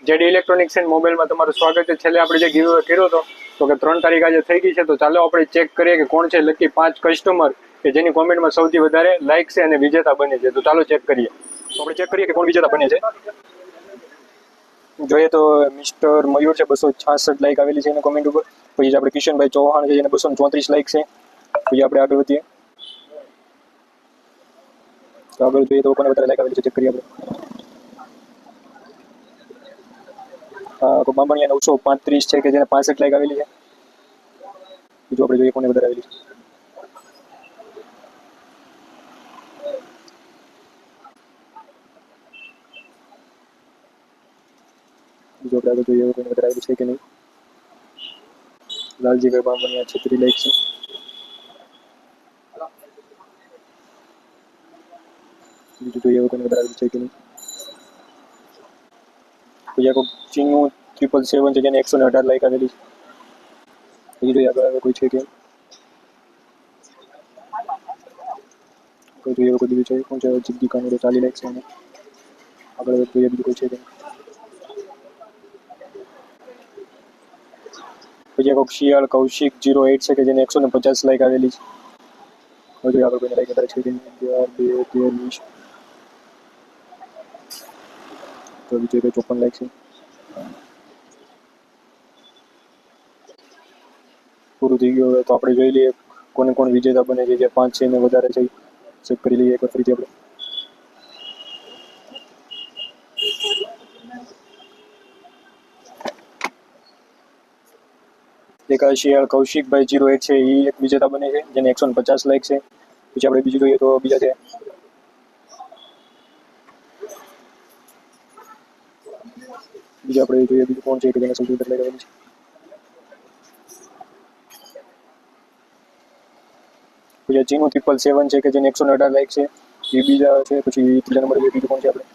JD electronics and મોબાઈલમાં તમારું સ્વાગત છે। છેલ્લે આપણે જે ગીવ કર્યો હતો તો કે 3 તારીખ આજે થઈ ગઈ છે, તો ચાલો આપણે ચેક કરીએ કે કોણ છે લકી 5 કસ્ટમર કે જેની કોમેન્ટમાં સૌથી વધારે લાઈક છે અને વિજેતા બને છે। તો ચાલો ચેક કરીએ। તો આપણે ચેક કરીએ કે કોણ વિજેતા બને છે। જોઈએ તો મિસ્ટર મયુર છે, 266 લાઈક આવેલી છે એની કોમેન્ટ ઉપર। પછી આપણે કિશનભાઈ ચૌહાણ છે જેને 234 લાઈક છે। પછી આપણે આગળ વધીએ તો આગળ જોઈએ તો કોને વધારે લાઈક આવેલી છે ચેક કરીએ આપણે। બામણિયા 935 છે કે જેને 65 લાઈક આવેલી છે। બીજું આપણે જોઈએ કોને વધારે આવેલી છે। બીજું આપણે આગળ જોઈએ કોને વધારે આવેલી છે કે નહીં। લાલજીભાઈ બામણિયા 36 લાઈક છે। બીજું જોઈએ કોને વધારે આવેલી છે કે નહીં। બીજા કોઈ ચીનું 777 છે જેને 118 લાઈક આવેલી છે। બીજું જોઈએ આગળ કોઈ છે કે કોઈ જોઈએ કોઈ બીજું છે કોણ છે જિગ્દી કાનુડો 40 લાઈક છે એને। આગળ જોઈએ બીજું કોઈ છે કે પછી કોઈક શિયાળ કૌશિક 08 છે કે જેને 150 લાઈક આવેલી છે। હજુ આગળ કોઈને લાઈક વધારે છે કે નહીં। 2 તો બીજું 54 લાઈક છે। પૂરું થઈ ગયું। હવે તો આપણે જોઈ લઈએ કોને કોણ વિજેતા બને છે, જે 5 છે એને વધારે છે ચેક કરી લઈએ એકવાર ફરીથી આપણે। એક શિયાળ કૌશિકભાઈ 08 છે એ એક વિજેતા બને છે જેને 150 લાઈક છે। પછી આપણે બીજું જોઈએ તો બીજા છે બીજા આપણે જોઈએ બીજું કોણ છે કે જેને સૌથી વધારે લાઈક આવેલી છે। પછી ચીનું 777 છે કે જેને 118 લાઈક છે એ બીજા છે। પછી ત્રીજા નંબર બીજું કોણ છે આપણે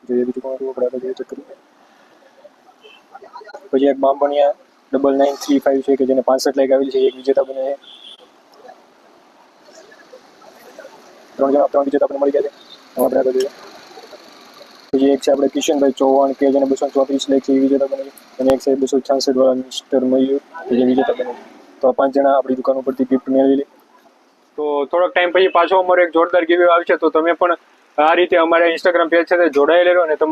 જોઈએ બીજું કોણ હતું આપણે આગળ જોઈએ ચેક કરીએ। પછી એક બામણિયા 9935 છે કે જેને 65 લાઈક આવેલી છે એક વિજેતા બને છે। 3 વિજેતા આપણે મળી ગયા છે। આપણે આગળ જોઈએ પછી એક છે આપણે કિશનભાઈ ચૌહાણ કે જેને 234 લાઈક છે એ વિજેતા બને છે અને એક છે 266 વાળા મિસ્ટર મયુર કે જે વિજેતા બને છે। તો આ 5 જણા આપણી દુકાન ઉપરથી ગિફ્ટ મેળવેલી। તો થોડોક ટાઈમ પછી પાછો અમારો એક જોરદાર ગીવ આવશે, તો તમે પણ આ રીતે અમારા ઇન્સ્ટાગ્રામ પેજ સાથે જોડાયેલા રહો અને તમારા